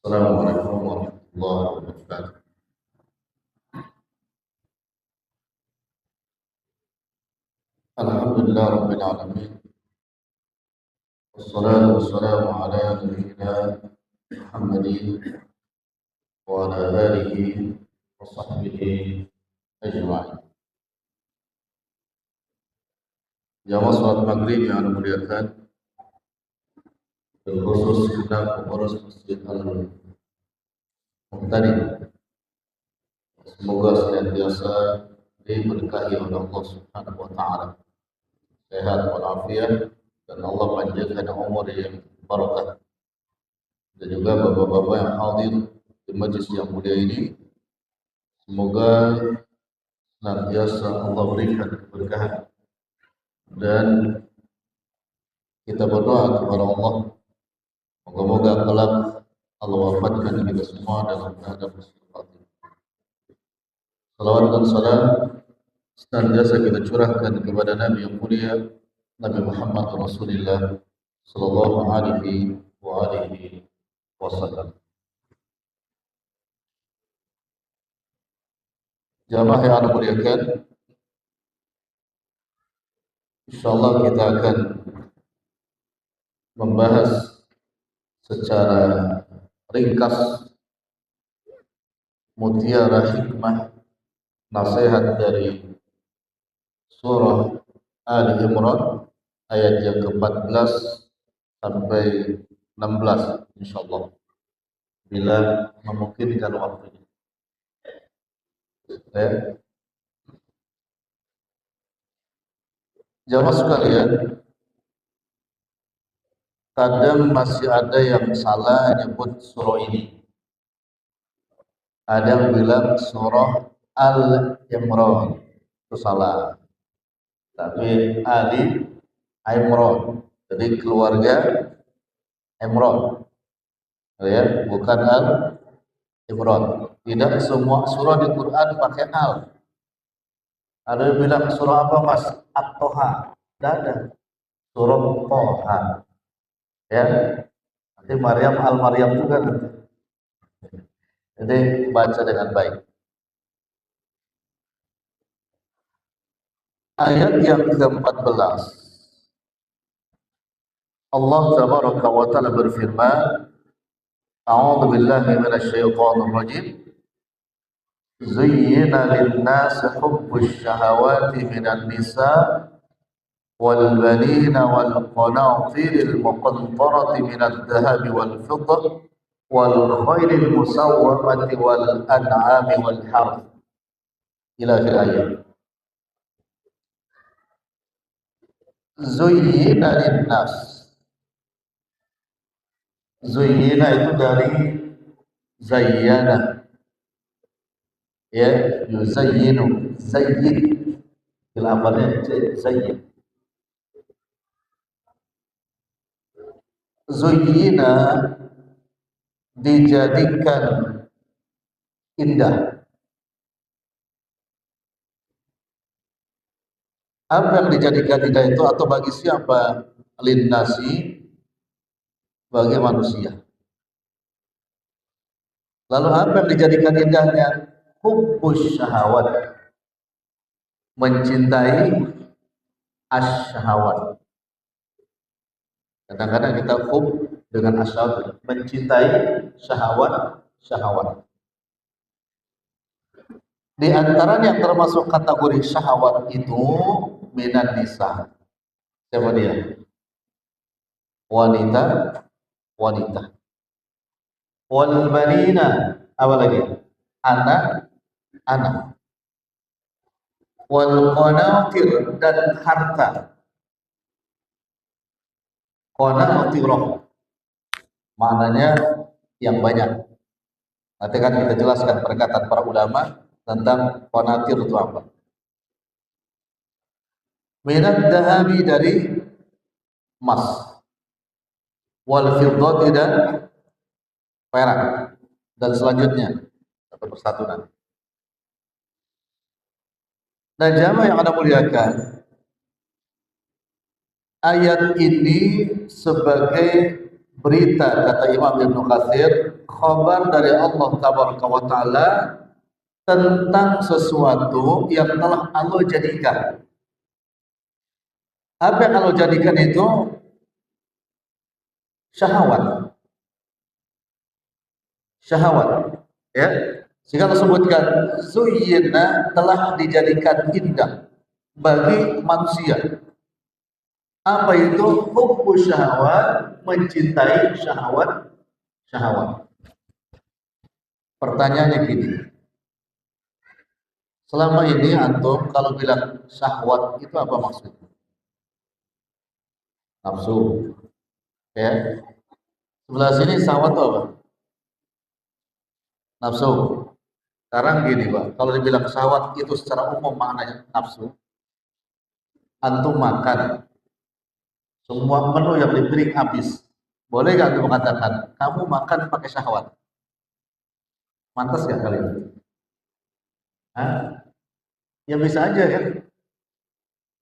Assalamualaikum warahmatullahi wabarakatuh. Alhamdulillah rabbil alamin. Wassalatu wassalamu ala nabiyyina Muhammadin wa ala alihi wa sahbihi ajma'in. Jamaah salat maghrib yang anda muliakan, terkhusus kita pengurus Masjid Al-Muqtadi. Semoga senantiasa diberkahi oleh Allah Subhanahu wa taala. Sehat walafiat dan Allah panjangkan umur yang barakah. Dan juga bapak-bapak yang hadir di majlis yang mulia ini, semoga senantiasa Allah berikan keberkahan. Dan kita berdoa kepada Allah, moga-moga kelak Allah wafatkan kita semua dalam keadaan husnul khatimah. Salawat dan salam senantiasa kita curahkan kepada Nabi yang mulia, Nabi Muhammad Rasulullah sallallahu alaihi wa alihi wasallam. Jamaah yang anda muliakan, insyaallah kita akan membahas secara ringkas mutiara hikmah nasihat dari surah Ali Imran ayat yang ke-14 sampai 16 insyaallah, bila memungkinkan waktunya. Jamaah sekalian, kadang masih ada yang salah nyebut surah ini. Ada yang bilang surah Al-Imran, itu salah. Tapi Ali Imran, jadi keluarga Imran, ya, bukan Al-Imran. Tidak semua surah di Quran pakai al. Ada yang bilang surah apa mas? At-Toha. Tidak ada. Surah Toha. Ya, nanti Maryam Al-Maryam juga nanti. Jadi baca dengan baik. Ayat yang ke-14. Allah tabaraka wa ta'ala berfirman, A'udzu billahi minasy syaithanir rajim. Zuyyina lin-nasi hubbus syahawati minan nisa wal banina wal qanatiril muqantarati minadh dhahabi wal fiddah wal khairil musawwamati wal an'ami wal harth. Ila akhir ayat. Zuyyina lin-nas. Zuyyina itu dari zayyana, ya, yuzayyinu, zayyin, bilamalnya zayyin. Zuyyina dijadikan indah. Apa yang dijadikan indah itu, atau bagi siapa? Linnasi, bagi manusia. Lalu apa yang dijadikan indahnya? Hubbus syahawat, mencintai asyahawat. Kadang-kadang kita hub dengan asyahawat, mencintai syahawat. Di antaranya yang termasuk kategori syahwat itu minan nisa. Siapa dia? Wanita. Wal banina, apa lagi? Anak. Wal qanatir, dan harta. Qanatirah maknanya yang banyak. Nanti kan kita jelaskan perkataan para ulama tentang qanatir itu apa. Minad dahabi, dari emas, wal fiddati, dan perak, dan selanjutnya satu persatu nanti. Nah, jamaah yang Anda muliakan, ayat ini sebagai berita, kata Imam Ibnu Katsir, khabar dari Allah Tabaraka wa Ta'ala tentang sesuatu yang telah Allah jadikan. Apa yang Allah jadikan itu syahwat. Syahwat, ya. Sehingga Allah sebutkan zuyyina, telah dijadikan indah bagi manusia. Apa itu? Hubbu syahwat, mencintai syahwat. Syahwat. Pertanyaannya gini, selama ini antum kalau bilang syahwat itu apa maksudnya? Nafsu, ya. Sebelah sini syahwat itu apa? Nafsu. Sekarang gini Pak, kalau dibilang syahwat itu secara umum maknanya nafsu. Antum makan, semua menu yang diberi habis. Boleh nggak antum mengatakan, kamu makan pakai syahwat? Mantas nggak kalian? Hah? Ya bisa aja kan?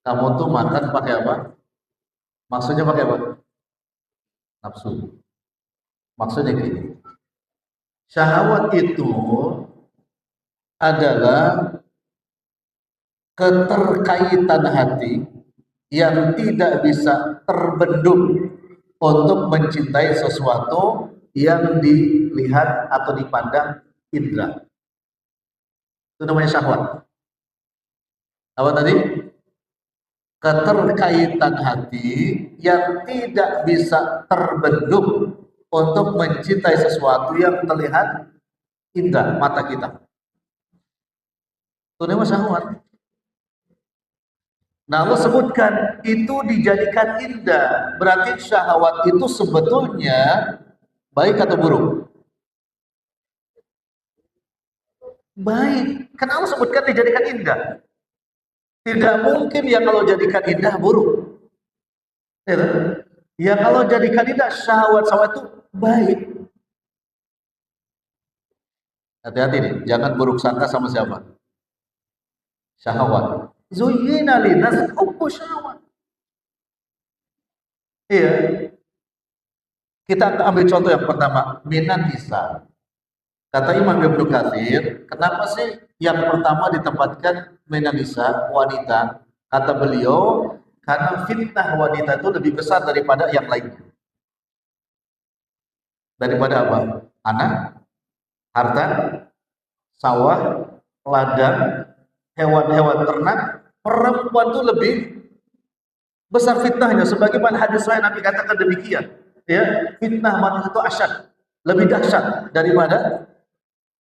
Kamu tuh makan pakai apa? Maksudnya pakai apa? Nafsu. Maksudnya gini, syahwat itu adalah keterkaitan hati yang tidak bisa terbendung untuk mencintai sesuatu yang dilihat atau dipandang indera. Itu namanya syahwat. Apa tadi? Keterkaitan hati yang tidak bisa terbendung untuk mencintai sesuatu yang terlihat indah mata kita. Itu namanya syahwat. Nah, Allah sebutkan itu dijadikan indah. Berarti syahwat itu sebetulnya baik atau buruk? Baik. Karena Allah sebutkan dijadikan indah. Tidak mungkin yang kalau jadikan indah buruk. Ya kalau jadikan indah syahwat itu baik. Hati-hati nih, jangan buruk sangka sama siapa? Syahwat. Zuyyina linas hubbu syahwat. Iya. Kita ambil contoh yang pertama, minan nisa. Kata Imam Ibnu Katsir, kenapa sih yang pertama ditempatkan minan nisa, wanita? Kata beliau, karena fitnah wanita itu lebih besar daripada yang lainnya. Daripada apa? Anak, harta, sawah, ladang, hewan-hewan ternak. Perempuan itu lebih besar fitnahnya. Sebagaimana hadis lain Nabi katakan demikian. Ya, fitnah wanita itu asyad, lebih dahsyat daripada.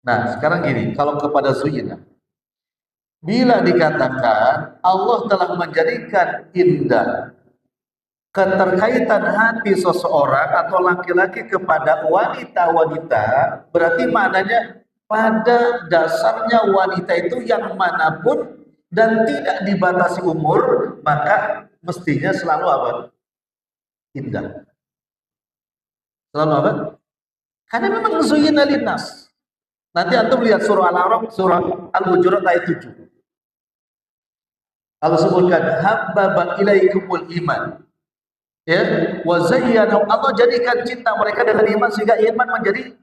Nah, sekarang gini, kalau kepada zuyyina, bila dikatakan Allah telah menjadikan indah keterkaitan hati seseorang atau laki-laki kepada wanita-wanita, berarti maknanya pada dasarnya wanita itu yang manapun dan tidak dibatasi umur, maka mestinya selalu apa? Indah. Selalu apa? Karena memang zuyyina linnas. Nanti antum lihat surah Al-A'raf, surah Al-Hujurat ayat 7. Allah sebutkan habbaba ilaikumul iman. Ya, wa zayyana, Allah jadikan cinta mereka dengan iman sehingga iman menjadi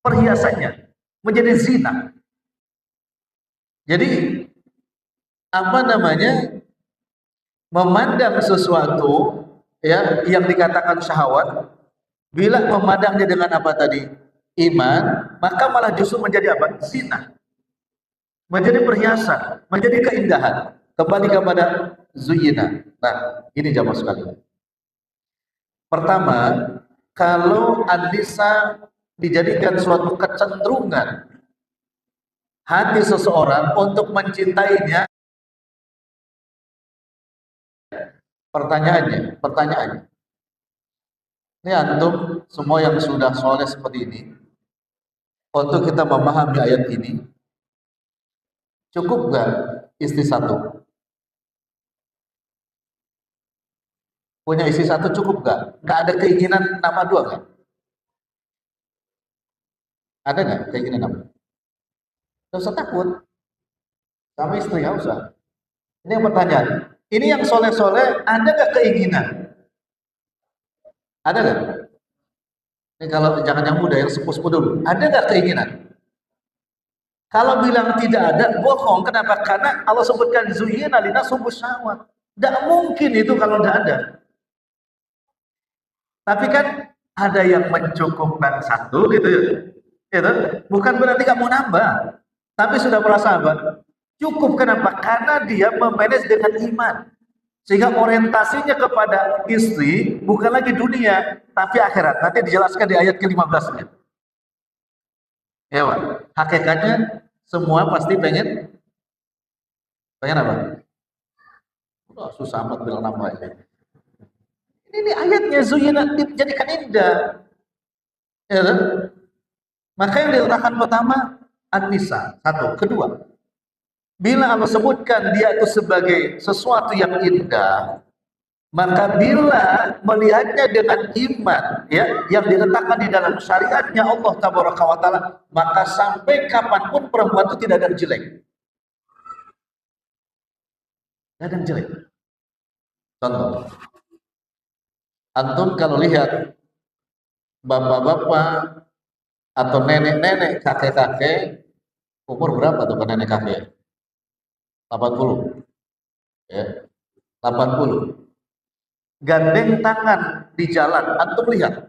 perhiasannya, menjadi zina. Jadi apa namanya? Memandang sesuatu ya yang dikatakan syahwat, bila memandangnya dengan apa tadi? Iman, maka malah justru menjadi apa? Zina. Menjadi perhiasan, menjadi keindahan. Kembali kepada zuyyina. Nah, ini jamaah sekalian. Pertama, kalau an-nisa dijadikan suatu kecenderungan hati seseorang untuk mencintainya, pertanyaannya, ini antum semua yang sudah soleh seperti ini, untuk kita memahami ayat ini, cukup gak istri satu? Punya istri satu cukup gak? Gak ada keinginan nama dua gak? Ada gak keinginan nama? Gak usah takut sama istri, gak usah. Ini yang pertanyaan. Ini yang soleh-soleh, ada gak keinginan? Ada gak? Ini kalau jangan yang muda, yang sepuh-sepuh dulu. Ada nggak keinginan? Kalau bilang tidak ada, bohong. Kenapa? Karena Allah sebutkan zuyyina linas hubbus syahwat. Tidak mungkin itu kalau tidak ada. Tapi kan ada yang mencukupkan satu gitu ya. Gitu. Bukan berarti kamu nambah. Tapi sudah merasa apa? Cukup. Kenapa? Karena dia memanage dengan iman. Sehingga orientasinya kepada istri bukan lagi dunia, tapi akhirat. Nanti dijelaskan di ayat ke-15-nya. Ya, Pak. Hakikatnya semua pasti pengen apa? Oh, susah amat bilang nama ini. Ini ayatnya zuyina dijadikan indah. Ya, kan? Maka yang diletakkan pertama An-Nisa. Satu, kedua, bila Allah sebutkan dia itu sebagai sesuatu yang indah, maka bila melihatnya dengan iman ya yang diletakkan di dalam syariatnya Allah Tabaraka wa Ta'ala, maka sampai kapanpun perempuan itu tidak ada yang jelek. Tidak ada yang jelek. Contoh, antum kalau lihat bapak-bapak atau nenek-nenek, kakek-kakek, umur berapa tuh kan nenek kakek? 80. Ya. 80. Gandeng tangan di jalan, antum lihat.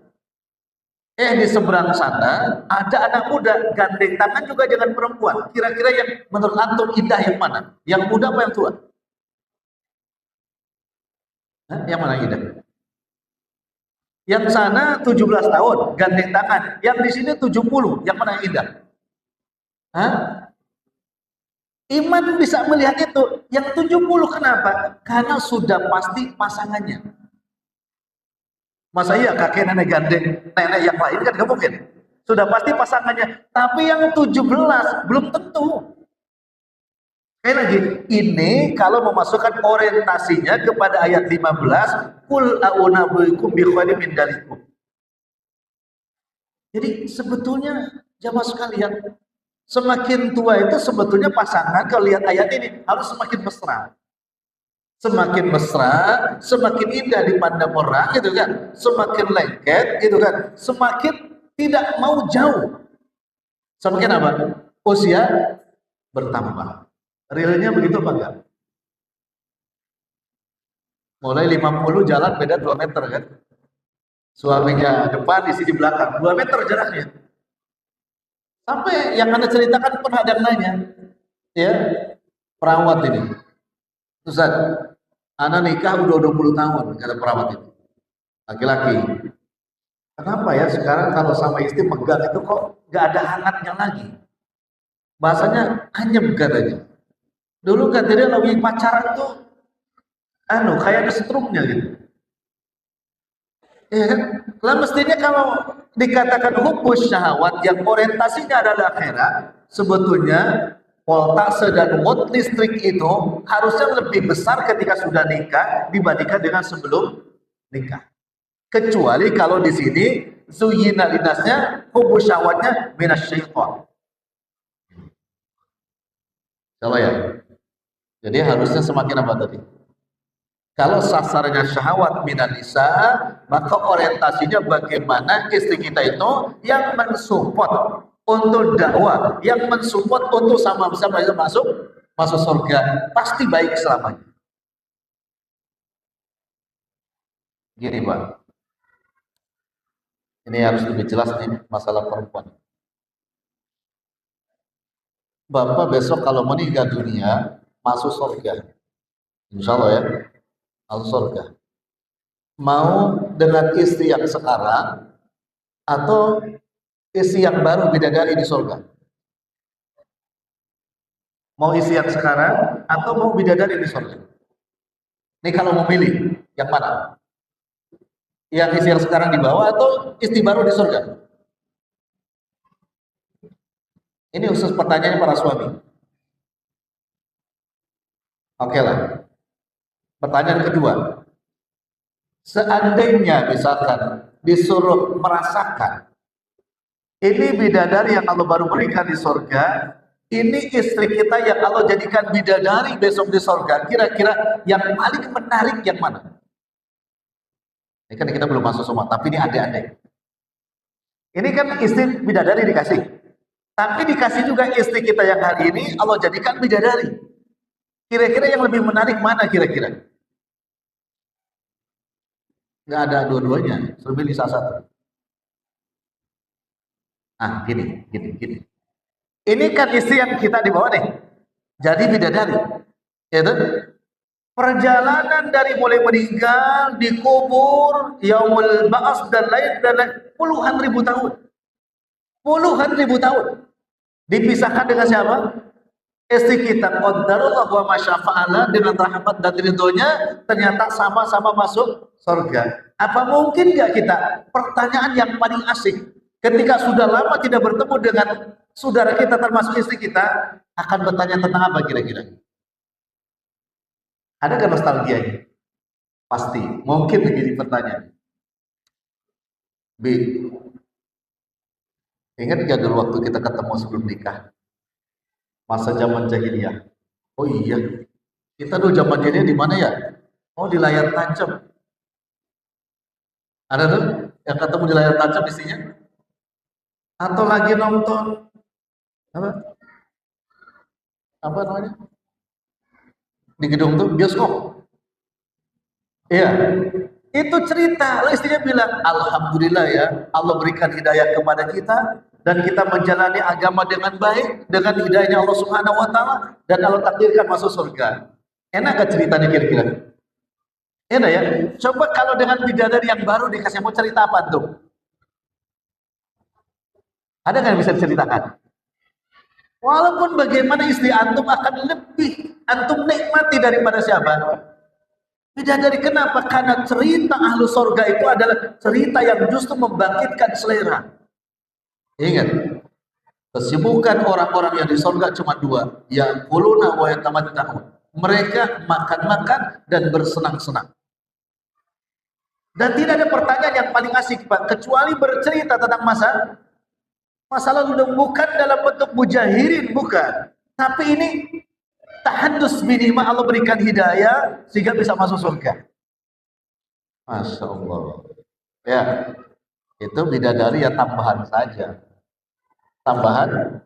Di seberang sana ada anak muda, gandeng tangan juga dengan perempuan. Kira-kira yang menurut antum indah yang mana? Yang muda apa yang tua? Yang mana yang indah? Yang sana 17 tahun, gandeng tangan. Yang di sini 70, yang mana yang indah? Iman bisa melihat itu. Yang 70 kenapa? Karena sudah pasti pasangannya. Masa iya kakek nenek gandeng nenek yang lain kan gak mungkin. Sudah pasti pasangannya. Tapi yang 17 belum tentu. Sekali lagi, ini kalau memasukkan orientasinya kepada ayat 15, qul a'unabbiukum bi khairin min dzalikum. Jadi sebetulnya jamaah sekalian, semakin tua itu sebetulnya pasangan kalau lihat ayat ini harus semakin mesra. Semakin mesra, semakin indah dipandang orang gitu kan. Semakin lengket gitu kan. Semakin tidak mau jauh. Semakin apa? Usia bertambah. Realnya begitu apa enggak? Mulai 50 jalan beda 2 meter kan. Suaminya depan, istri di belakang. 2 meter jaraknya. Sampai yang Anda ceritakan pernah ada yang nanya. Ya, perawat ini. Ustaz, Anda nikah udah 20 tahun, kata perawat itu. Laki-laki. Kenapa ya sekarang kalau sama istri megang itu kok gak ada hangatnya lagi? Bahasanya anyem katanya. Dulu kan dia lagi pacaran tuh kayak ada setrumnya gitu. Ya kan? Lah mestinya kalau dikatakan hubbus syahwat yang orientasinya adalah akhirat, sebetulnya voltase dan watt listrik itu harusnya lebih besar ketika sudah nikah dibandingkan dengan sebelum nikah. Kecuali kalau di sini zuyyina linasnya hubbus syahwatnya minasyaiton. Coba ya. Jadi harusnya semakin apa tadi? Kalau sasarannya syahwat minan nisa, maka orientasinya bagaimana istri kita itu yang mensupport untuk dakwah, yang mensupport untuk sama-sama masuk surga, pasti baik selamanya. Gini Pak, ini harus lebih jelas nih masalah perempuan. Bapak besok kalau meninggal dunia masuk surga, insya Allah ya, masuk surga. Mau dengan istri yang sekarang atau istri yang baru bidadari di surga? Mau istri yang sekarang atau mau bidadari di surga? Ini kalau mau pilih, yang mana? Yang istri yang sekarang di bawah atau istri baru di surga? Ini khusus pertanyaannya para suami. Oke lah. Pertanyaan kedua. Seandainya misalkan disuruh merasakan ini bidadari yang Allah baru berikan di surga, ini istri kita yang Allah jadikan bidadari besok di surga, kira-kira yang paling menarik yang mana? Ini kan kita belum masuk semua, tapi ini adik-adik. Ini kan istri bidadari dikasih. Tapi dikasih juga istri kita yang hari ini Allah jadikan bidadari. Kira-kira yang lebih menarik mana kira-kira? Nggak ada dua-duanya, suruh pilih salah satu. Gini. Ini kan istri yang kita dibawa nih. Jadi bidadari. Itu perjalanan dari mulai meninggal, dikubur, yaumul ba'as dan lain puluhan ribu tahun. Puluhan ribu tahun. Dipisahkan dengan siapa? Istri kita. Qadarullah wa masyafa'ala, dengan rahmat dan ridhonya ternyata sama-sama masuk surga. Apa mungkin nggak kita? Pertanyaan yang paling asik. Ketika sudah lama tidak bertemu dengan saudara kita termasuk istri kita, akan bertanya tentang apa kira-kira? Ada nggak nostalgianya? Pasti. Mungkin begini pertanyaan. B. Ingat gak dulu waktu kita ketemu sebelum nikah? Masa zaman jahiliyah. Oh iya. Kita dulu zaman jahiliyah di mana ya? Oh di layar tancap. Ada tuh yang ketemu di layar tancap istrinya? Atau lagi nonton apa namanya? Di gedung tuh bioskop. Iya. Itu cerita, lalu istrinya bilang, alhamdulillah ya, Allah berikan hidayah kepada kita dan kita menjalani agama dengan baik dengan hidayahnya Allah Subhanahu wa taala dan Allah takdirkan masuk surga. Enak gak ceritanya kira-kira? Enak ya? Coba kalau dengan bidadari yang baru dikasih mau cerita apa tuh? Ada nggak yang bisa diceritakan? Walaupun bagaimana istri antum akan lebih antum nikmati daripada siapa? Bidadari. Kenapa? Karena cerita ahlu surga itu adalah cerita yang justru membangkitkan selera. Ingat, kesibukan orang-orang yang di surga cuma dua, ya'kuluna wa yatamatta'un. Mereka makan-makan dan bersenang-senang. Dan tidak ada pertanyaan yang paling asik, Pak, kecuali bercerita tentang masa lalu, bukan dalam bentuk mujahirin, bukan. Tapi ini tahadus minimal Allah berikan hidayah sehingga bisa masuk surga. Masya Allah. Ya, itu bidadari ya tambahan saja. Tambahan.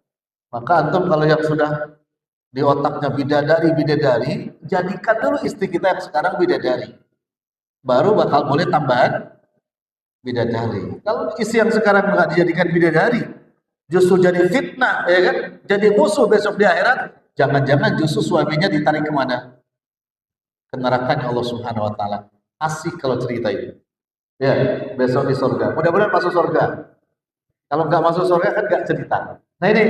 Maka antum kalau yang sudah di otaknya bidadari, jadikan dulu istri kita yang sekarang bidadari. Baru bakal boleh tambahan bidadari. Kalau istri yang sekarang nggak dijadikan bidadari, justru jadi fitnah, ya kan? Jadi musuh besok di akhirat. Jangan-jangan justru suaminya ditarik kemana? Ke nerakanya Allah Subhanahu wa taala. Asik kalau cerita itu. Ya, besok di surga. Mudah-mudahan masuk surga. Kalau nggak masuk surga kan nggak cerita. Nah ini,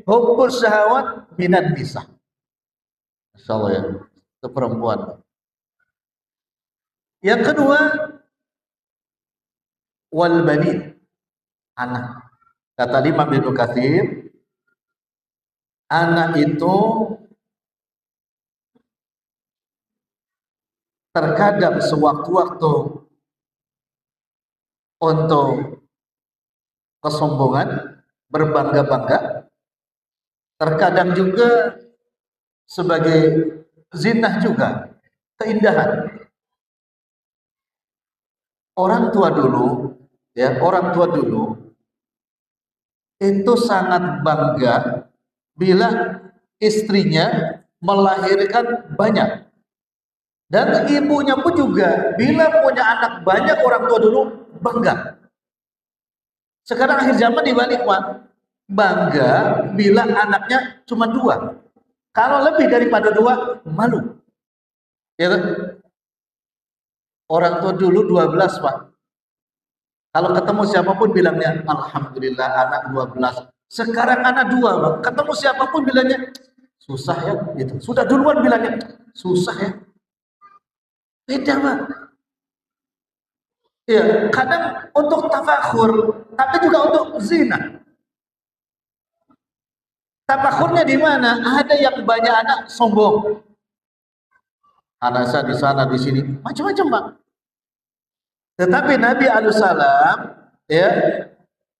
hubbus syahwat minan nisa. Insyaallah ya, itu perempuan. Yang kedua, wal banin, anak. Kata Imam Ibnu Katsir, anak itu terkadang sewaktu-waktu untuk kesombongan, berbangga-bangga, terkadang juga sebagai zinah juga, keindahan. Orang tua dulu itu sangat bangga bila istrinya melahirkan banyak. Dan ibunya pun juga bila punya anak banyak, orang tua dulu bangga. Sekarang akhir zaman dibalik, Pak. Bangga bila anaknya cuma 2. Kalau lebih daripada 2, malu. Ya, orang tua dulu 12, Pak. Kalau ketemu siapapun bilangnya, alhamdulillah anak 12. Sekarang anak 2, Pak. Ketemu siapapun bilangnya, susah ya. Gitu. Sudah duluan bilangnya, susah ya. Beda, Pak. Ya, kadang untuk tafakhur, tapi juga untuk zina. Tafakhurnya di mana? Ada yang banyak anak sombong. Anak saya di sana, di sini, macam-macam, Pak. Tetapi Nabi alaihissalam ya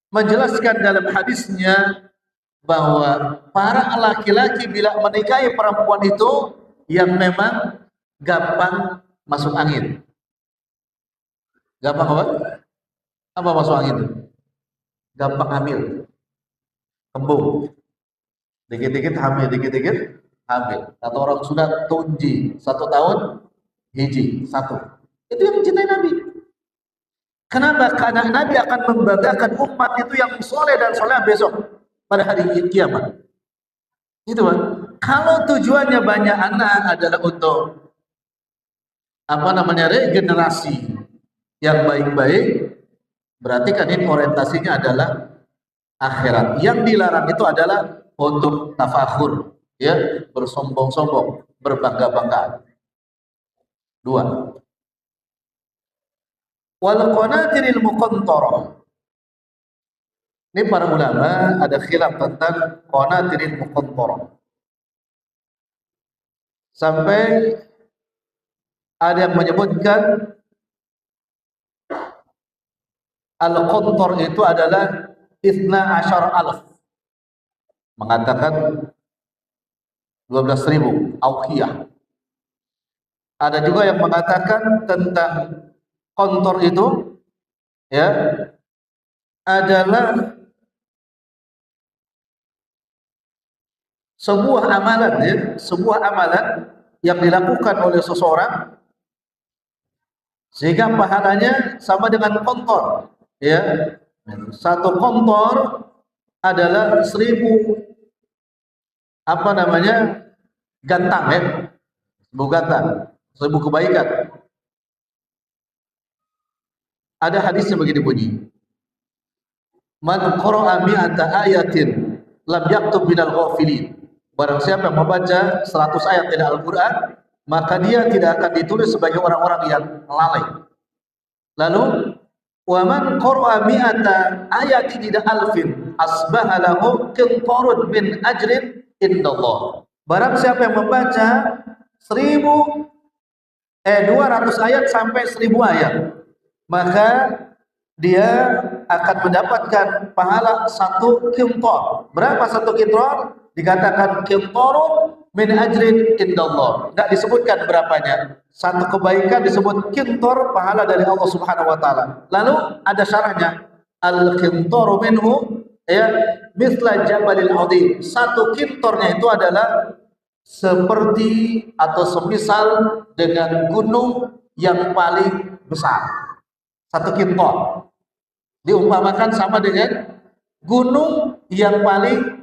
menjelaskan dalam hadisnya bahwa para laki-laki bila menikahi perempuan itu yang memang gampang masuk angin. Gampang apa? Apa masuk angin itu? gampang hamil, kembung, dikit-dikit hamil, dikit-dikit hamil. Atau orang sunat tunji 1 tahun hiji satu. Itu yang mencintai Nabi. Kenapa? Karena Nabi akan membanggakan umat itu yang soleh dan soleh besok pada hari kiamat. Itu Pak. Kalau tujuannya banyak anak adalah untuk regenerasi yang baik-baik, berarti kan ini orientasinya adalah akhirat. Yang dilarang itu adalah untuk tafakhur, ya, bersombong-sombong, berbangga-bangga. 2. Wal qanatiril muqantarah. Ini para ulama ada khilaf tentang qanatiril muqantarah. Sampai ada yang menyebutkan al-qantar itu adalah 12.000, mengatakan 12.000 auqiyah. Ada juga yang mengatakan tentang qantar itu, ya, adalah sebuah amalan, ya, sebuah amalan yang dilakukan oleh seseorang sehingga pahalanya sama dengan qantar, ya. Satu qantar adalah 1.000 gantang, ya, 1.000 gantang, 1.000 kebaikan. Ada hadisnya begini bunyi, man qara'a mi'ata ayatin lam yaktub minal ghafilin. Barang siapa yang membaca 100 ayat dari Al-Quran, maka dia tidak akan ditulis sebagai orang-orang yang lalai. Lalu wa man qara'a mi'ata ayatin ila alfin asbaha lahu qintarun min ajrin indallah. Barang siapa yang membaca 200 ayat sampai 1.000 ayat, maka dia akan mendapatkan pahala 1 qintar. Berapa 1 qintar? Dikatakan qintarun min ajrin indallah. Enggak disebutkan berapanya. Satu kebaikan disebut qintar, pahala dari Allah Subhanahu wa taala. Lalu ada syaratnya, al qintaru minhu, ya, mithla jabalil azim. 1 qintarnya itu adalah seperti atau semisal dengan gunung yang paling besar. 1 qintar diumpamakan sama dengan gunung yang paling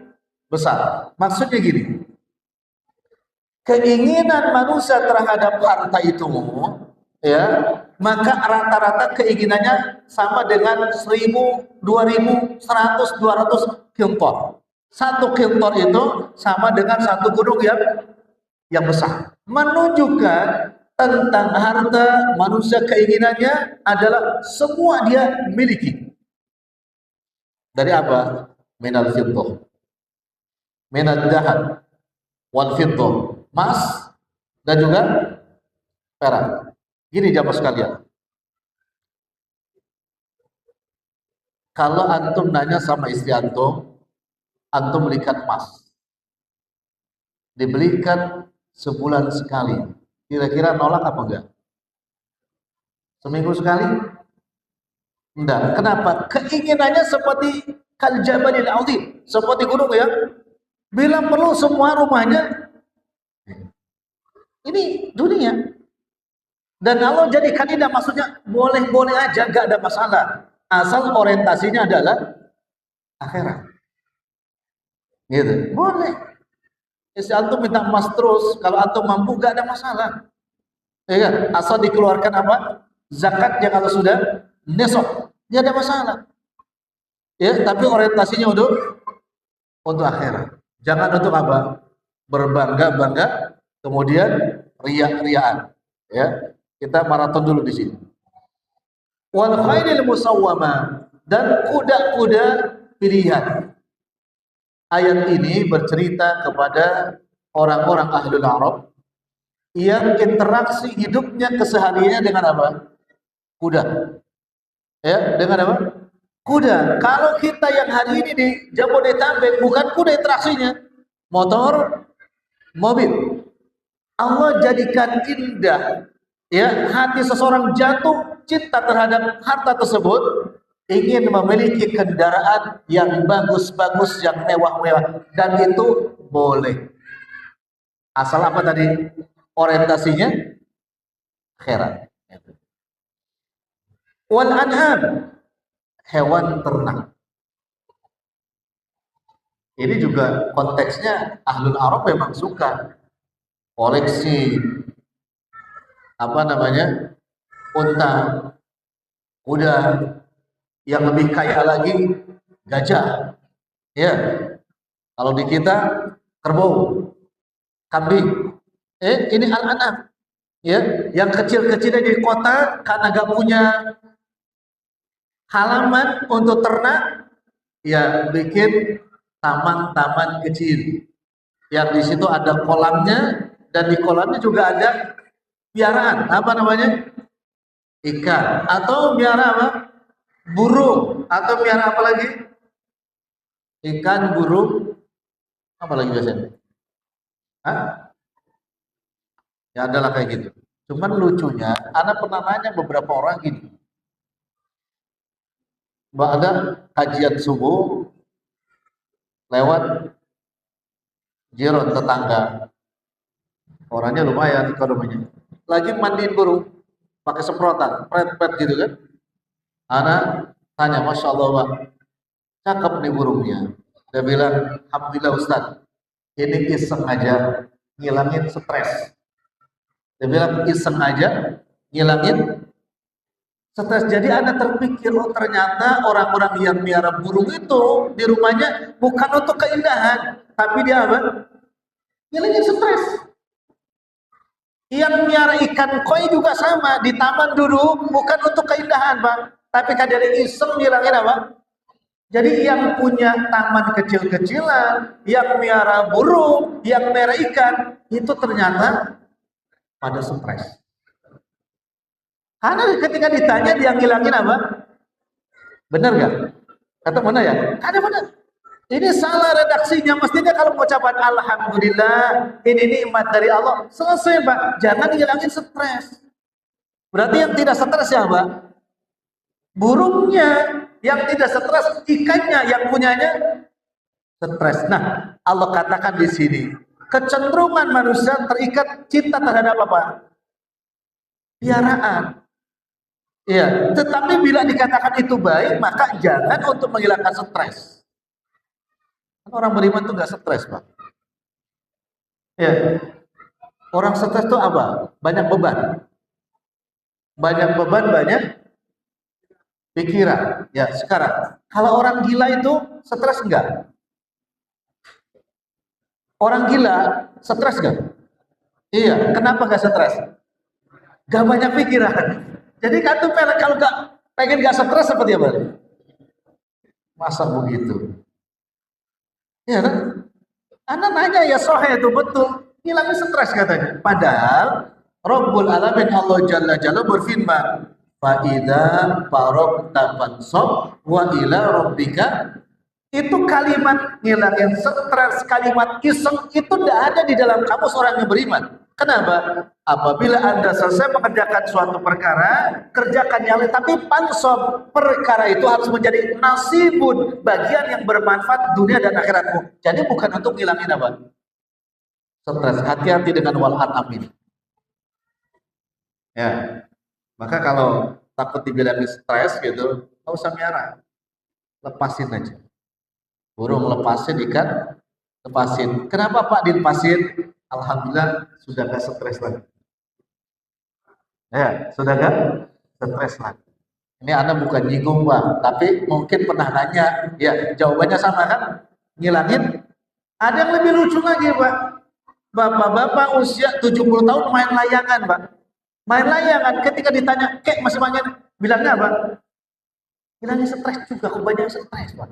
besar. Maksudnya gini, keinginan manusia terhadap harta itu, ya, maka rata-rata keinginannya sama dengan 1.000, 2.000, 100, 200 qintar. 1 qintar itu sama dengan 1 gunung yang besar. Menunjukkan tentang harta, manusia keinginannya adalah semua dia miliki. Dari apa? Minal fiddah, minad dahab wal fiddah, emas dan juga perak. Gini jamaah sekalian, kalau antum nanya sama istri antum belikan emas, dibelikan sebulan sekali, kira-kira nolak apa enggak? Seminggu sekali? Enggak. Kenapa? Keinginannya seperti kal jabalil azim, seperti gunung, ya. Bila perlu semua rumahnya ini dunia. Dan Allah jadikan indah, maksudnya boleh-boleh aja, gak ada masalah. Asal orientasinya adalah akhirat. Gitu. Boleh. Istri antum minta emas terus, kalau antum mampu gak ada masalah. Ya kan? Asal dikeluarkan apa? Zakatnya kalau sudah nesok, tidak ada masalah. Ya, tapi orientasinya untuk akhirat. Jangan untuk apa? Berbangga-bangga, kemudian riak-riaan. Ya, kita maraton dulu di sini. Wal khairil musawwama, dan kuda-kuda pilihan. Ayat ini bercerita kepada orang-orang ahlul Arab yang interaksi hidupnya kesehariannya dengan apa? Kuda. Ya, dengan apa? Kuda. Kalau kita yang hari ini di Jabodetabek, bukan kuda interaksinya, motor, mobil. Allah jadikan indah, ya, hati seseorang jatuh cinta terhadap harta tersebut ingin memiliki kendaraan yang bagus-bagus, yang mewah-mewah, dan itu boleh. Asal apa tadi? Orientasinya akhirat. Wal an'am, hewan ternak. Ini juga konteksnya ahlul Arab memang suka koleksi apa namanya, unta, kuda, yang lebih kaya lagi gajah. Ya, kalau di kita kerbau, kambing. Ini al-an'am. Ya, yang kecil-kecilnya di kota karena gak punya halaman untuk ternak, ya bikin taman-taman kecil. Yang di situ ada kolamnya, dan di kolamnya juga ada piaraan, apa namanya? Ikan. Atau piara apa? Burung. Atau piara apa lagi? Ikan, burung, apa lagi biasanya? Hah? Ya adalah kayak gitu. Cuman lucunya, anak pernah nanya beberapa orang gini. Mbak, ada kajian subuh lewat jiron tetangga. Orangnya lumayan ekonominya. Lagi mandiin burung pakai semprotan, pret-pret gitu kan. Anak tanya, Masya Allah Pak, cakep nih burungnya. Dia bilang, Alhamdulillah Ustaz, ini iseng aja ngilangin stres. Dia bilang iseng aja ngilangin stres. Jadi Anda terpikir, oh ternyata orang-orang yang miara burung itu di rumahnya bukan untuk keindahan, tapi dia apa? Ngilangin stres. Yang miara ikan koi juga sama, di taman duduk bukan untuk keindahan, Pak, tapi kadang iseng ngilangin apa? Jadi yang punya taman kecil-kecilan, yang miara burung, yang miara ikan, itu ternyata pada stres. Karena ketika ditanya dia ngilangin apa? Benar gak? Kata mana ya? Ada benar. Ini salah redaksinya. Mestinya kalau mengucapkan Alhamdulillah, ini nikmat dari Allah, selesai Pak. Jangan ngilangin stres. Berarti yang tidak stres ya Pak? Burungnya. Yang tidak stres, ikannya yang punyanya stres. Nah, Allah katakan di sini, kecenderungan manusia terikat cinta terhadap apa? Piaraan. Ya, tetapi bila dikatakan itu baik, maka jangan untuk menghilangkan stres. Orang beriman itu nggak stres, Pak. Ya, orang stres itu apa? Banyak beban. Banyak beban, banyak pikiran. Ya, sekarang kalau orang gila itu stres enggak? Orang gila stres enggak? Iya, kenapa nggak stres? Gak banyak pikiran. Jadi kan tuh kalau nggak pengen nggak stres seperti apa? Masa begitu? Ya kan? Anda nanya ya sohe itu betul, hilangin stres katanya. Padahal Rabbul Alamin Allah Jalla Jalla berfirman, fa idza faragta fansab wa ila rabbika. Itu kalimat ngilangin stres, kalimat iseng itu tidak ada di dalam kamus orang yang beriman. Kenapa? Apabila Anda selesai mengerjakan suatu perkara, kerjakan yang lain, tapi pansob perkara itu harus menjadi nasibun, bagian yang bermanfaat dunia dan akhiratmu. Jadi bukan untuk ngilangin apa? Stres. Hati-hati dengan wal an'am ini. Ya. Maka kalau takut dibilang stres gitu, nggak usah miara. Lepasin aja. Burung lepasin, ikan lepasin. Kenapa Pak dilepasin? Alhamdulillah sudah gak stres lagi. Ya, sudah gak stres lagi. Ini Anda bukan nyinggung Pak, tapi mungkin pernah nanya. Ya, jawabannya sama kan? Ngilangin. Ada yang lebih lucu lagi Pak. Bapak-bapak usia 70 tahun main layangan Pak. Main layangan, ketika ditanya, kek masih main, bilangnya apa? Bilangnya stres juga, kebanyakan stres Pak.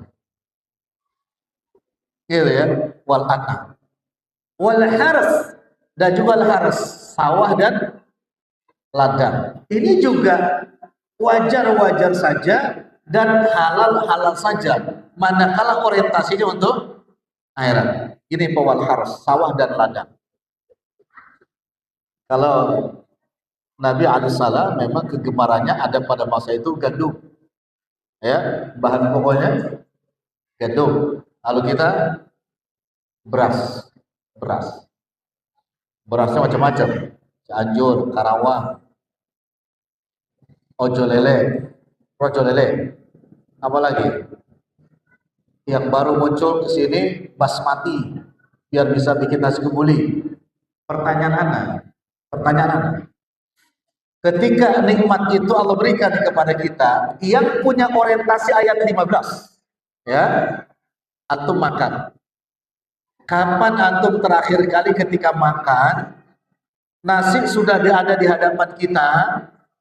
Gitu ya, wal an'am. Wal haras, dan juga haras, sawah dan ladang. Ini juga wajar-wajar saja dan halal-halal saja, manakala orientasinya untuk akhirat. Ini wal haras, sawah dan ladang. Kalau Nabi alaihissalam memang kegemarannya ada pada masa itu gandum. Ya, bahan pokoknya gandum. Lalu kita beras, beras. Berasnya macam-macam. Cianjur, Karawang, Rojo lele. Apa lagi? Yang baru muncul ke sini basmati biar bisa bikin nasi kebuli. Pertanyaan Anda. Ketika nikmat itu Allah berikan kepada kita yang punya orientasi ayat 15. Ya, antum makan. Kapan antum terakhir kali ketika makan nasi sudah ada di hadapan kita,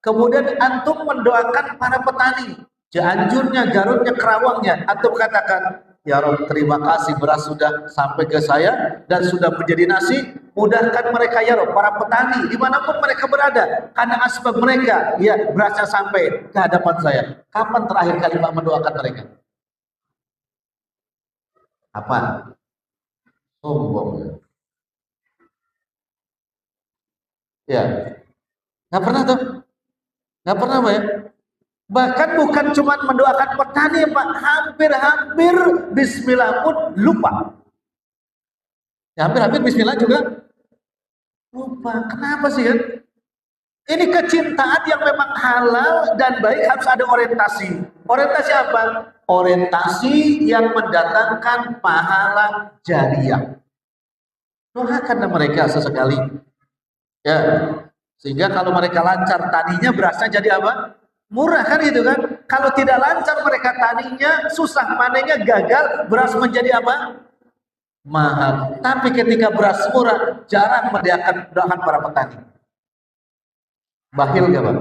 kemudian antum mendoakan para petani, Cianjurnya, Garutnya, Kerawangnya, antum katakan, ya Rob, terima kasih beras sudah sampai ke saya dan sudah menjadi nasi, mudahkan mereka ya Rob, para petani dimanapun mereka berada, karena asbab mereka, ya berasnya sampai ke hadapan saya. Kapan terakhir kali Pak mendoakan mereka? Apa? Sombong. Ya, nggak pernah tuh, nggak pernah Pak ya. Bahkan bukan cuma mendoakan petani Pak, hampir-hampir bismillah pun lupa. Ya, hampir-hampir bismillah juga lupa. Kenapa sih kan? Ini kecintaan yang memang halal dan baik harus ada orientasi. Orientasi apa? Orientasi yang mendatangkan pahala jariah. Doakan mereka sesekali. Ya, sehingga kalau mereka lancar taninya berasnya jadi apa? Murah kan gitu kan. Kalau tidak lancar mereka taninya, susah panennya, gagal, beras menjadi apa? Mahal. Tapi ketika beras murah, jarang mendoakan para petani. Bakhil gak Pak?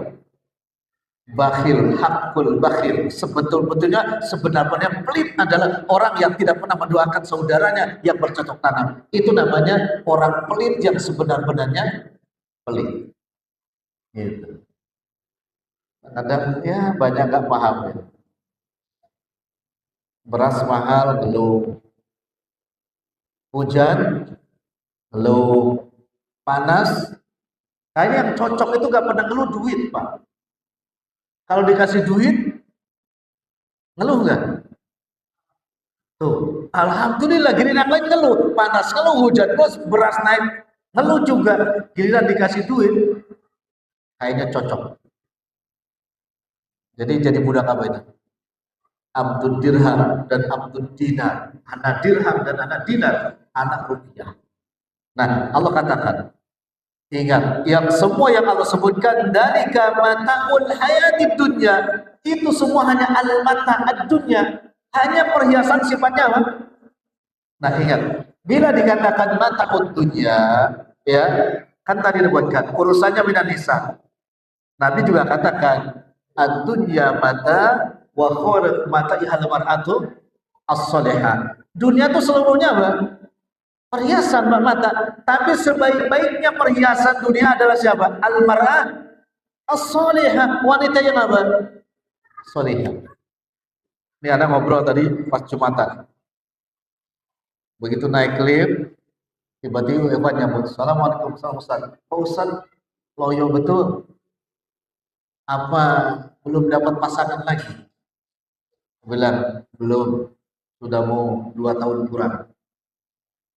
Bakhil, hakul bakhil. Sebetul-betulnya sebenarnya pelit adalah orang yang tidak pernah mendoakan saudaranya yang bercocok tanam. Itu namanya orang pelit yang sebenar-benarnya pelit. Gitu. Kadang ya banyak nggak paham ya. Beras mahal belum, hujan belum, panas. Kayaknya yang cocok itu nggak pernah ngeluh duit Pak. Kalau dikasih duit ngeluh nggak? Tuh, alhamdulillah giliran lain ngeluh, panas ngeluh, hujan terus, beras naik ngeluh juga. Giliran dikasih duit kayaknya cocok. Jadi budak apa itu? Abdul dirham dan Abdul dinar, anak dirham dan anak dinar, anak rupiah. Nah, Allah katakan, ingat, yang semua yang Allah sebutkan dari mata'ul hayatid dunya, itu semua hanya al-mata ad-dunya, hanya perhiasan sifatnya apa? Nah, ingat, bila dikatakan mata'ud dunya, ya, kan tadi disebutkan urusannya minan nisa. Nabi juga katakan ad-dunya mata wa khairu mata ihal mar'atu as-salihah. Dunia itu seluruhnya apa? Perhiasan mata. Tapi sebaik-baiknya perhiasan dunia adalah siapa? Al-mar'ah as-salihah, wanita yang apa? Salihah. Ini ada ngobrol tadi pas Jumatan. Begitu naik lift, tiba-tiba Evan nyambut, Assalamualaikum, Ustaz. Pak Ustaz, loyo betul. Apa belum dapat pasangan lagi? Bilang belum, sudah mau 2 tahun kurang.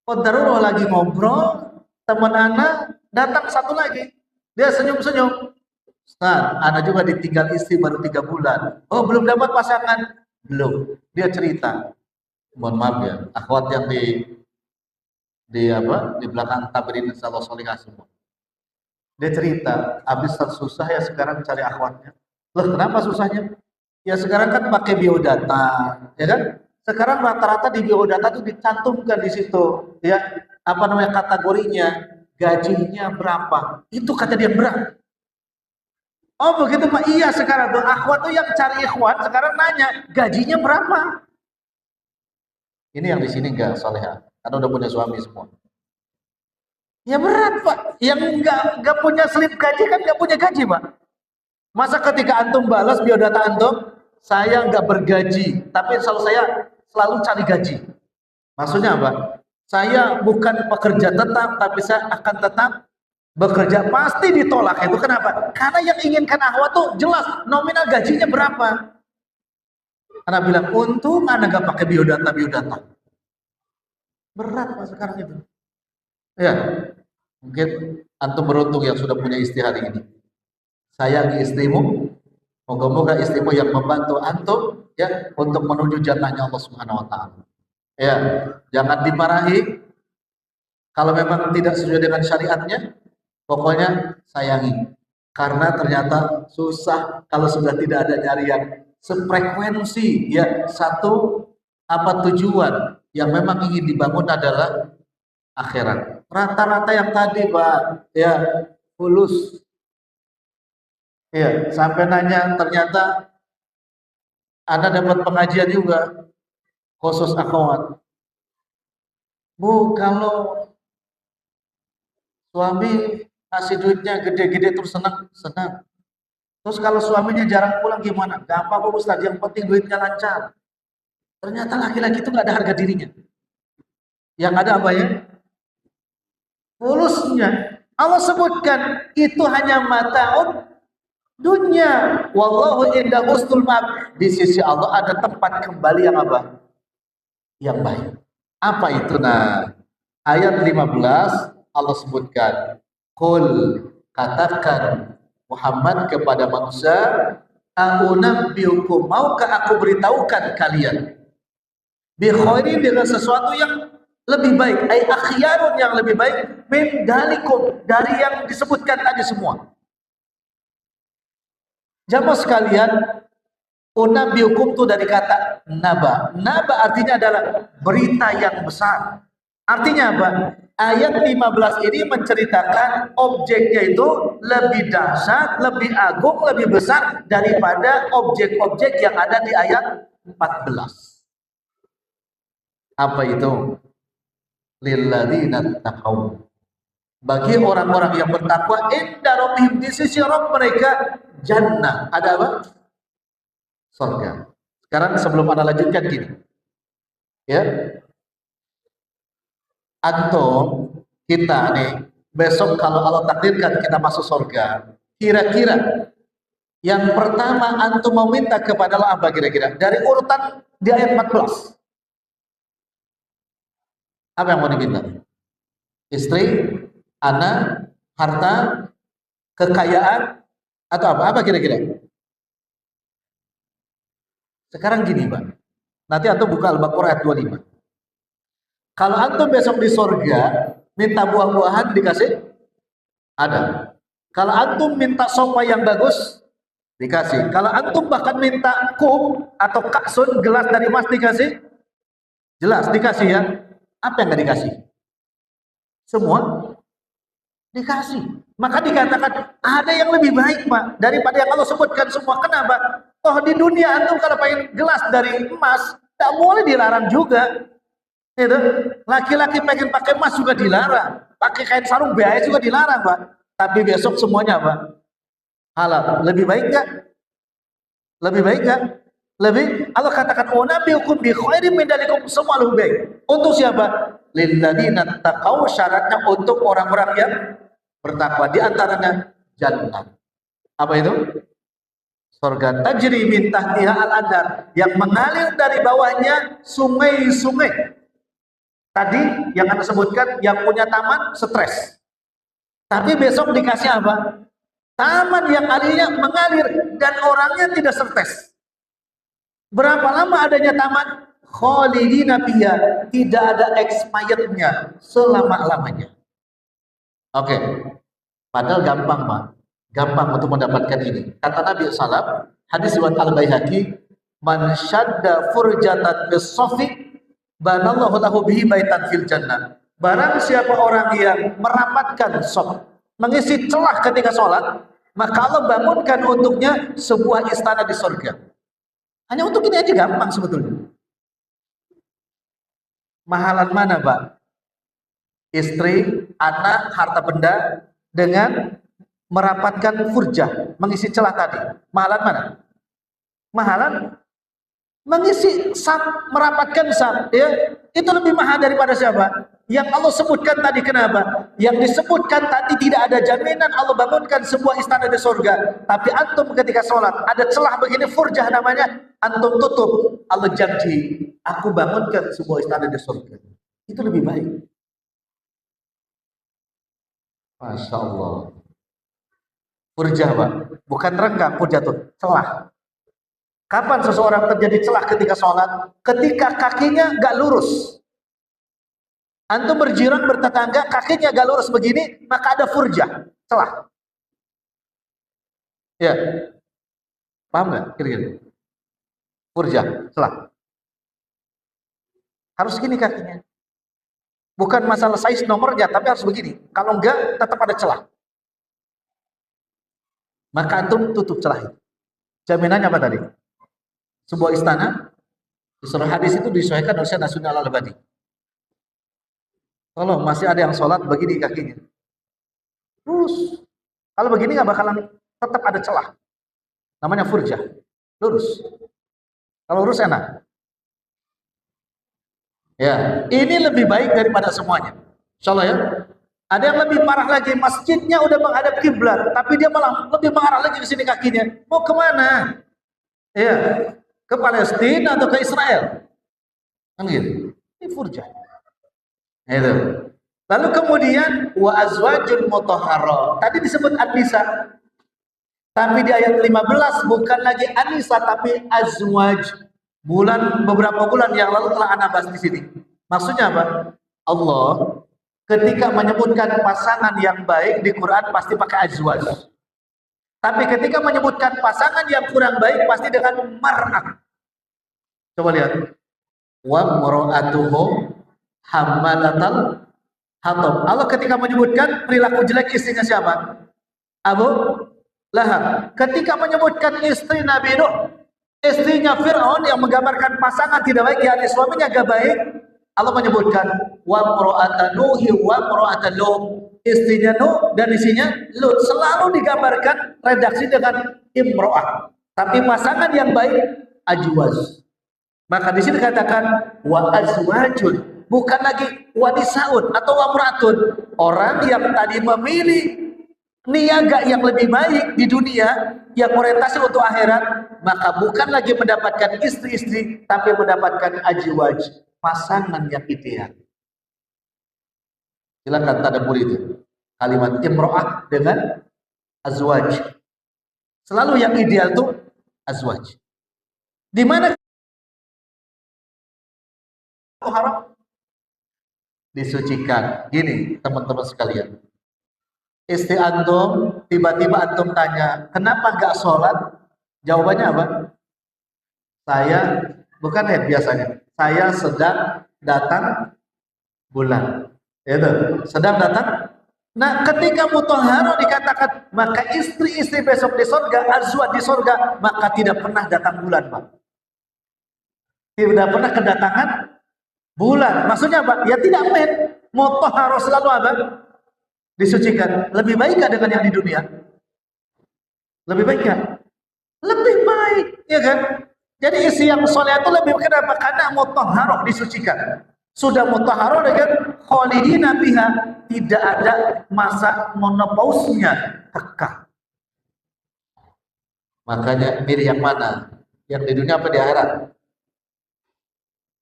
Qadarullah lagi ngobrol, teman anak datang satu lagi, dia senyum-senyum. Ustaz, anak juga ditinggal istri baru 3 bulan. Oh, belum dapat pasangan? Belum. Dia cerita. Mohon maaf ya, akhwat yang di belakang tabirin insyaallah solihah semua. Dia cerita, habis susah ya sekarang cari akhwatnya. Loh, kenapa susahnya? Ya sekarang kan pakai biodata, ya kan? Sekarang rata-rata di biodata itu dicantumkan di situ, ya apa namanya kategorinya, gajinya berapa. Itu kata dia berat. Oh begitu Pak, iya sekarang tuh akhwat tuh yang cari ikhwan sekarang nanya gajinya berapa. Ini yang di sini enggak solehah, karena udah punya suami semua. Ya berat Pak, yang enggak punya slip gaji kan enggak punya gaji Pak. Masa ketika antum balas biodata antum, saya enggak bergaji, tapi saya selalu cari gaji. Maksudnya apa? Saya bukan pekerja tetap, tapi saya akan tetap bekerja. Pasti ditolak. Itu kenapa? Karena yang inginkan akhwat tuh jelas nominal gajinya berapa. Anak bilang, untung anak gak pakai biodata. Berat Pak sekarang itu. Ya, mungkin antum beruntung yang sudah punya istri hari ini. Sayangi istrimu, moga-moga istrimu yang membantu antum ya untuk menuju jannahnya Allah Subhanahu wa taala. Ya, jangan dimarahi kalau memang tidak sesuai dengan syariatnya, pokoknya sayangi. Karena ternyata susah kalau sudah tidak ada nyari yang sefrekuensi ya, satu tujuan yang memang ingin dibangun adalah akhirat. Rata-rata yang tadi Pak ya fulus ya, sampai nanya ternyata Anda dapat pengajian juga khusus akhwat. Bu, kalau suami kasih duitnya gede-gede terus senang. Terus kalau suaminya jarang pulang gimana? Gak apa-apa Ustaz, yang penting duitnya lancar. Ternyata laki-laki itu gak ada harga dirinya. Yang ada apa ya? Fulusnya. Allah sebutkan itu hanya mata'ud dunia. Wallahu inda husnul ma'ab. Di sisi Allah ada tempat kembali yang apa? Yang baik. Apa itu? Nah, ayat 15 Allah sebutkan, qul, katakan Muhammad kepada manusia, a'unabbiukum, maukah aku beritahukan kalian bi khairin, dengan sesuatu yang lebih baik, ai akhyarun, yang lebih baik, min dalikum, dari yang disebutkan tadi semua. Jamaah sekalian, unabbiukum itu dari kata naba. Naba artinya adalah berita yang besar. Artinya apa? Ayat 15 ini menceritakan objeknya itu lebih dahsyat, lebih agung, lebih besar daripada objek-objek yang ada di ayat 14. Apa itu? Lilladzina taqaw. Bagi orang-orang yang bertakwa, inda rabbihim, di sisi Rabb mereka, jannah. Ada apa? Surga. Sekarang sebelum Anda lanjutkan gini. Ya. Antum, kita nih, besok kalau Allah takdirkan kita masuk surga, kira-kira yang pertama antum mau minta kepada Allah apa kira-kira? Dari urutan di ayat 14. Apa yang mau diminta? Istri, anak, harta, kekayaan, atau apa? Apa kira-kira? Sekarang gini Pak, nanti antum buka Al-Baqarah ayat 25. Kalau antum besok di surga minta buah-buahan dikasih? Ada. Kalau antum minta sofa yang bagus dikasih. Kalau antum bahkan minta kup atau kaksun, gelas dari emas dikasih? Jelas dikasih ya. Apa yang nggak dikasih? Semua dikasih. Maka dikatakan ada yang lebih baik Pak daripada yang Allah sebutkan semua. Kenapa? Toh di dunia antum kalau pengen gelas dari emas tak boleh, dilarang juga. Itu laki-laki pengen pakai emas juga dilarang, pakai kain sarung biaya juga dilarang Pak. Tapi besok semuanya apa? Halal. Lebih baik nggak? Lebih baik nggak? Lebih. Allah katakan unabbiukum bi khairin min dalikum, semua lebih baik. Untuk siapa? Lilladzina taqaw, syaratnya untuk orang-orang yang bertakwa. Di antaranya jannah. Apa itu? Surga tajri min tahtiha al-anhar, yang mengalir dari bawahnya sungai-sungai. Tadi yang Anda sebutkan, yang punya taman stres. Tapi besok dikasih apa? Taman yang alirnya mengalir dan orangnya tidak stres. Berapa lama adanya taman? Khalidina fiha, tidak ada expirednya, selama-lamanya. Oke. Padahal gampang, Pak. Gampang untuk mendapatkan ini. Kata Nabi SAW, hadis riwayat Al-Baihaqi, man syadda furjatan bis-safi banallahu lahu bihi baitan fil jannah. Barang siapa orang yang merapatkan soft, mengisi celah ketika sholat, maka Allah bangunkan untuknya sebuah istana di surga. Hanya untuk ini aja gampang sebetulnya. Mahalan mana Pak? Istri, anak, harta benda dengan merapatkan furjah, mengisi celah tadi. Mahalan mana? Mahalan mengisi saf, merapatkan saf, ya, itu lebih mahal daripada siapa? Yang Allah sebutkan tadi. Kenapa? Yang disebutkan tadi tidak ada jaminan Allah bangunkan sebuah istana di surga. Tapi antum ketika sholat ada celah begini, furjah namanya, antum tutup. Allah janji, aku bangunkan sebuah istana di surga. Itu lebih baik. Masya Allah. Furjah, Pak. Bukan renggang, furjah tuh, celah. Kapan seseorang terjadi celah ketika sholat? Ketika kakinya gak lurus. Antum berjiran bertetangga, kakinya gak lurus begini, maka ada furjah, celah. Ya, paham gak? Kira-kira. Furjah, celah. Harus gini kakinya. Bukan masalah size nomornya, tapi harus begini. Kalau enggak, tetap ada celah. Maka antum tutup celah itu. Jaminannya apa tadi? Sebuah istana, di surah hadis itu disesuaikan oleh Syekh Nasruddin Al-Albani. Kalau masih ada yang sholat begini kakinya, lurus. Kalau begini nggak bakalan, tetap ada celah. Namanya furjah, lurus. Kalau lurus enak. Ya, ini lebih baik daripada semuanya. Insya Allah ya. Ada yang lebih parah lagi, masjidnya udah menghadap kiblat, tapi dia malah lebih mengarah lagi ke sini kakinya. Mau kemana? Ya, ke Palestina atau ke Israel? Kan gitu. Ini furjah. Itu. Lalu kemudian wa azwajul mutahhara. Tadi disebut an-nisa. Tapi di ayat 15 bukan lagi an-nisa tapi azwaj. Beberapa bulan yang lalu telah ana bahas di sini. Maksudnya apa? Allah ketika menyebutkan pasangan yang baik di Quran pasti pakai azwaj. Tapi ketika menyebutkan pasangan yang kurang baik pasti dengan mar'ah. Coba lihat. Wa mar'atuhu hammalatal hatab. Allah ketika menyebutkan perilaku jelek istrinya siapa? Abu Lahab. Ketika menyebutkan istri Nabi Nuh, istrinya Fir'aun yang menggambarkan pasangan tidak baik, yakni suaminya gak baik, Allah menyebutkan wa mar'atan Nuhi wa mar'atan Lut. Istrinya Nuh dan istrinya Lut selalu digambarkan redaksi dengan imro'ah. Tapi pasangan yang baik ajwaz. Maka di sini dikatakan wa azwajun, bukan lagi wanisaun atau wamratun. Orang yang tadi memilih niaga yang lebih baik di dunia, yang orientasi untuk akhirat, maka bukan lagi mendapatkan istri-istri, tapi mendapatkan ajwaj, pasangan yang ideal. Silakan tadabbur itu. Kalimat imro'ah dengan azwaj. Selalu yang ideal itu azwaj. Di mana haram disucikan. Gini teman-teman sekalian, istri antum tiba-tiba antum tanya kenapa gak sholat, jawabannya apa? Saya bukan biasanya saya sedang datang bulan, itu sedang datang. Nah ketika mutahharah dikatakan maka istri-istri besok di surga, azwaj di surga, maka tidak pernah datang bulan, Pak. Tidak pernah kedatangan bulan. Maksudnya apa? Ya tidak men. Mutahharah selalu apa? Disucikan. Lebih baik gak dengan yang di dunia? Lebih baik gak? Lebih baik, ya kan? Jadi isi yang soleh itu lebih kenapa? Karena mutahharah disucikan. Sudah mutahharah dengan khalidina biha, tidak ada masa menopausnya, kekal. Makanya milih yang mana? Yang di dunia apa di akhirat?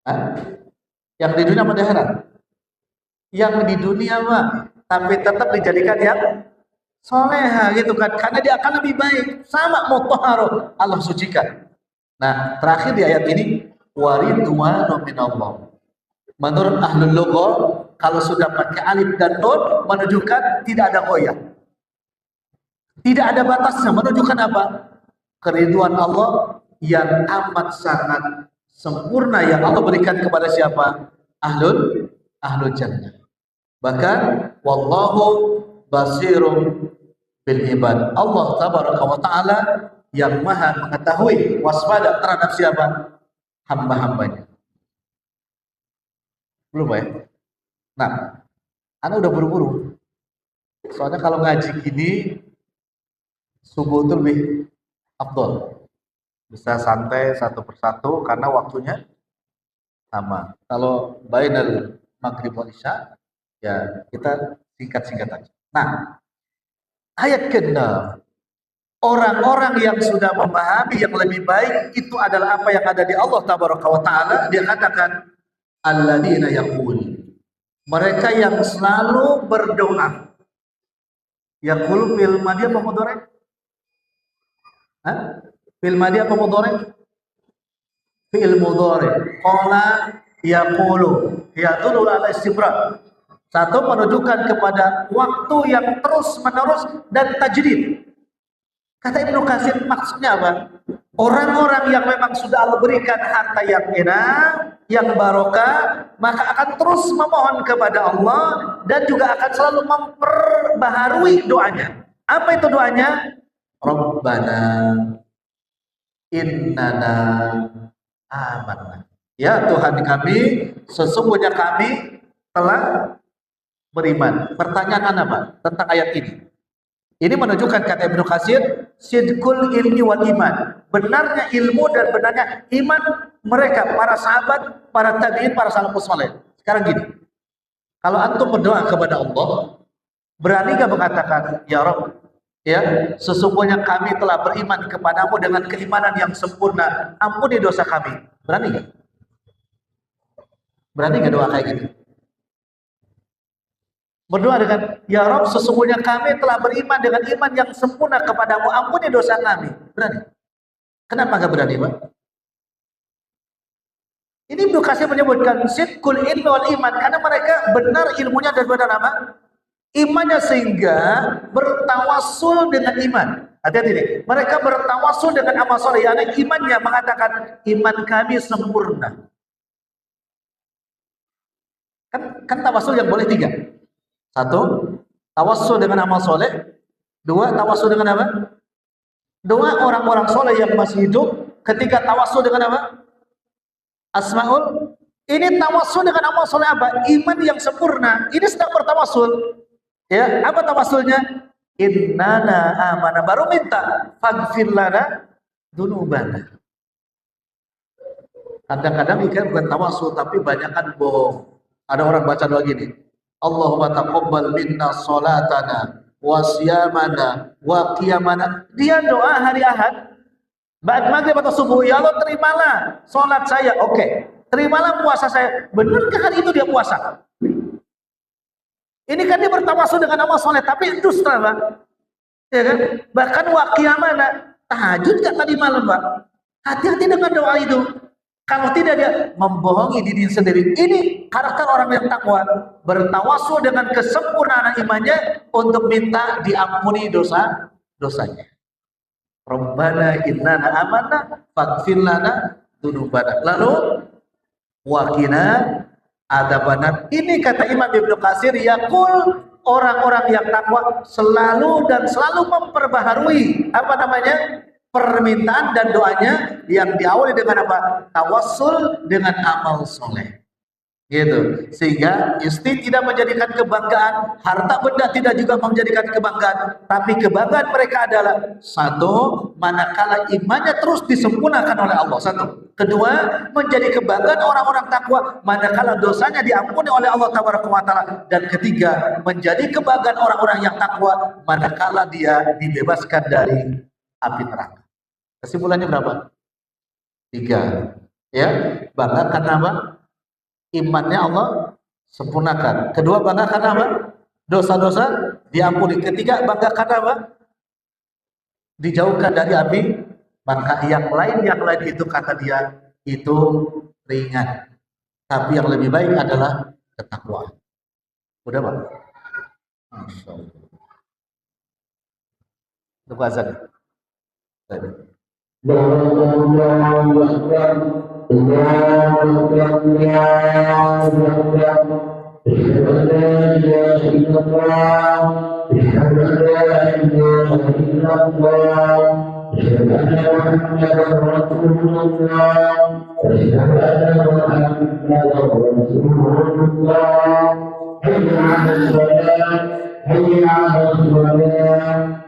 Hah? Yang di dunia apa di akhirat? Yang di dunia mah, tapi tetap dijadikan yang soleha gitu kan, karena dia akan lebih baik. Sama mutahharah, Allah sucikan. Nah terakhir di ayat ini waridwanu minallah. Menurut ahlul lughah, kalau sudah pakai alif dan nun menunjukkan tidak ada goyah, tidak ada batasnya. Menunjukkan apa? Keriduan Allah yang amat sangat sempurna yang Allah berikan kepada siapa? Ahlul jannah. Bahkan wallahu basirum bil ibad. Allah tabaraka wa taala yang maha mengetahui, waspada terhadap siapa? Hamba-hambanya. Belum ya? Nah, Anda udah buru-buru. Soalnya kalau ngaji gini subuh itu lebih afdol. Bisa santai satu persatu karena waktunya sama. Kalau bainal maghrib wal isya, ya kita Singkat-singkat aja. Nah, ayat ke-6. Orang-orang yang sudah memahami yang lebih baik itu adalah apa yang ada di Allah Tabaraka wa Ta'ala. Dia katakan, alladzina yaqul. Mereka yang selalu berdoa. Yaqul fil madhi apa mudhari'? Fil madhi apa mudhari'? Fil mudhari'. Qala yaqulu. Yadullu ala istibra'. Satu, menunjukkan kepada waktu yang terus-menerus dan tajdid. Kata Ibnu Katsir, maksudnya apa? Orang-orang yang memang sudah Allah berikan harta yang enak, yang barokah, maka akan terus memohon kepada Allah dan juga akan selalu memperbaharui doanya. Apa itu doanya? Rabbana innana amanna. Ya Tuhan kami, sesungguhnya kami telah beriman. Pertanyaan apa tentang ayat ini? Ini menunjukkan, kata Ibnu Katsir, sidqul ilmi wal iman. Benarnya ilmu dan benarnya iman mereka, para sahabat, para tabi'in, para salafus saleh. Sekarang gini, kalau antum berdoa kepada Allah, berani gak mengatakan, ya Rabb, ya, sesungguhnya kami telah beriman kepadamu dengan keimanan yang sempurna, ampuni dosa kami. Berani gak? Berani gak doa kayak gitu? Berdoa dengan, ya Rabb, sesungguhnya kami telah beriman dengan iman yang sempurna kepadamu, ampuni dosa kami. Berani? Kenapa gak berani, Pak? Ini Ibnu Katsir menyebutkan sidqul ilmi wal iman, karena mereka benar ilmunya dan benar apa? Imannya, sehingga bertawassul dengan iman. Hati-hati nih, mereka bertawassul dengan amal soleh, yakni imannya mengatakan iman kami sempurna. Kan tawassul yang boleh 3. 1, tawassul dengan amal soleh. 2, tawassul dengan apa? Doa orang-orang soleh yang masih hidup ketika tawassul dengan apa? Asmaul. Ini tawassul dengan amal soleh apa? Iman yang sempurna. Ini sedang bertawassul. Ya, apa tawassulnya? Innana amana. Baru minta faghfir lana dzunubana. Kadang-kadang ikan bukan tawassul, tapi banyakkan bohong. Ada orang baca doa gini, Allahumma taqabbal minna sholatana wa siyamana wa qiyamana. Dia doa hari Ahad, ba'd maghrib atau subuh, ya Allah terimalah sholat saya. Oke, terimalah puasa saya. Benarkah hari itu dia puasa? Ini kan dia bertawassul dengan amal soleh, tapi dusta, Pak. Ya kan? Bahkan wa qiyamana, tahajud gak tadi malam, Pak? Hati-hati dengan doa itu. Kalau tidak, dia membohongi diri sendiri. Ini karakter orang yang takwa, bertawassul dengan kesempurnaan imannya untuk minta diampuni dosanya. Rabbana innana amanna faghfir lana dzunubana. Lalu waqina adzabannar. Ini kata Imam Ibnu Katsir, yaqul, orang-orang yang takwa selalu dan selalu memperbaharui apa namanya? Permintaan dan doanya yang diawali dengan apa? Tawassul dengan amal soleh. Gitu. Sehingga istri tidak menjadikan kebanggaan, harta benda tidak juga menjadikan kebanggaan, tapi kebanggaan mereka adalah satu, manakala imannya terus disempurnakan oleh Allah. Satu. Kedua, menjadi kebanggaan orang-orang takwa manakala dosanya diampuni oleh Allah Taala. Dan ketiga, menjadi kebanggaan orang-orang yang takwa manakala dia dibebaskan dari api neraka. Kesimpulannya berapa? 3. Ya, bangga karena apa? Imannya Allah sempurnakan. Kedua, bangga karena apa? Dosa-dosa diampuni. Ketiga, bangga karena apa? Dijauhkan dari api. Maka yang lain itu kata dia itu ringan. Tapi yang lebih baik adalah ketakwaan. Udah, Pak? Masya Allah. Tunggu azan.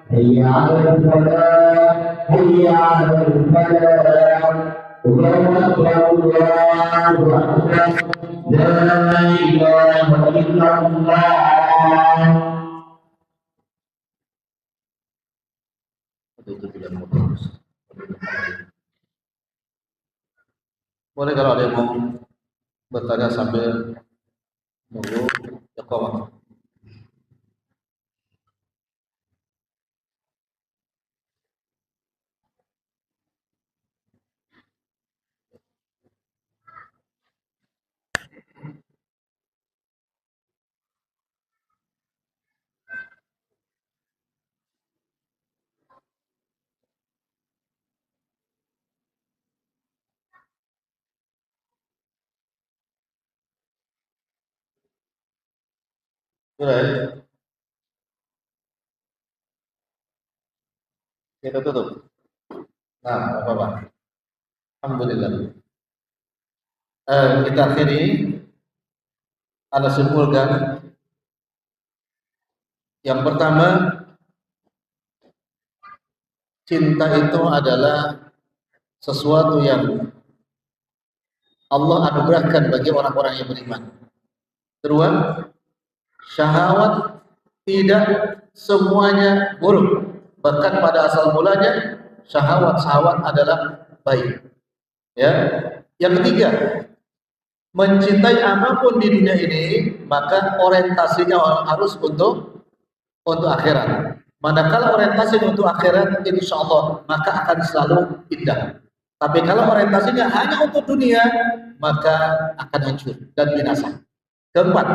هيا على الفلاح هيا على الفلاح الله أكبر الله أكبر لا إله إلا الله Itu tidak mau terus. Boleh kalau ada yang mau bertanya sambil nunggu iqamah. Sudah ya? Kita tutup. Nah, apa-apa. Alhamdulillah. Kita akhiri. Anda simpulkan. Yang pertama, cinta itu adalah sesuatu yang Allah anugerahkan bagi orang-orang yang beriman. Kedua, syahwat tidak semuanya buruk. Bahkan pada asal mulanya syahwat adalah baik. Ya. Yang ketiga, mencintai apapun di dunia ini maka orientasinya harus untuk akhirat. Manakala orientasi untuk akhirat, insya Allah maka akan selalu indah. Tapi kalau orientasinya hanya untuk dunia, maka akan hancur dan binasa. Keempat,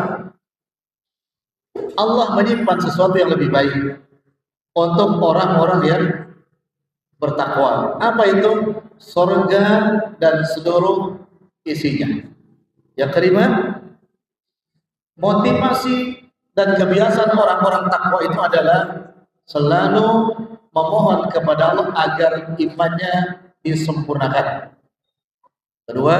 Allah menyimpan sesuatu yang lebih baik untuk orang-orang yang bertakwa. Apa itu? Surga dan seluruh isinya. Yang kelima, motivasi dan kebiasaan orang-orang takwa itu adalah selalu memohon kepada Allah agar imannya disempurnakan. Kedua,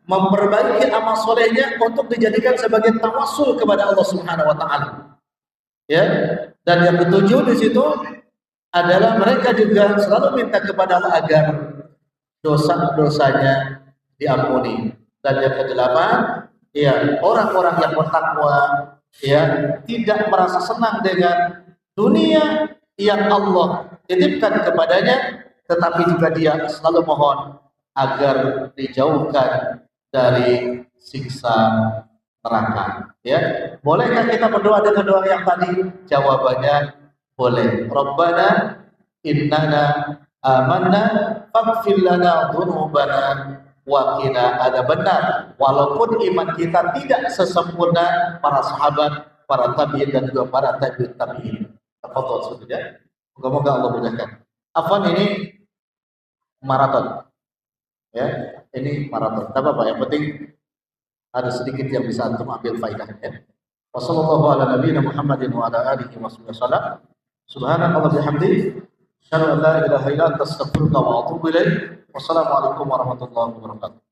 memperbaiki amal solehnya untuk dijadikan sebagai tawassul kepada Allah Subhanahu wa taala. Ya. Dan yang ketujuh di situ adalah mereka juga selalu minta kepada Allah agar dosa-dosanya diampuni. Dan yang kedelapan, ya, orang-orang yang bertakwa ya tidak merasa senang dengan dunia yang Allah titipkan kepadanya, tetapi juga dia selalu mohon agar dijauhkan dari siksa neraka. Ya, bolehkah kita berdoa dengan doa yang tadi? Jawabannya boleh. Rabbana innana amanna faghfir lana dzunubana wa qina adzabannar. Walaupun iman kita tidak sesempurna para sahabat, para tabi'in dan juga para tabi'ut tabi'in. Tafadhol saudara. Moga-moga Allah mudahkan. Afwan, ini maraton. Ya, ini maraton. Tidak apa-apa, yang penting ada sedikit yang bisa antum ambil faidah ya. Wassallallahu ala nabiyina Muhammadin wa ala alihi wasallam. Subhanallahi bihamdihi, asyhadu an la ilaha illa anta astaghfiruka wa atubu ilaik. Wassalamualaikum warahmatullahi wabarakatuh.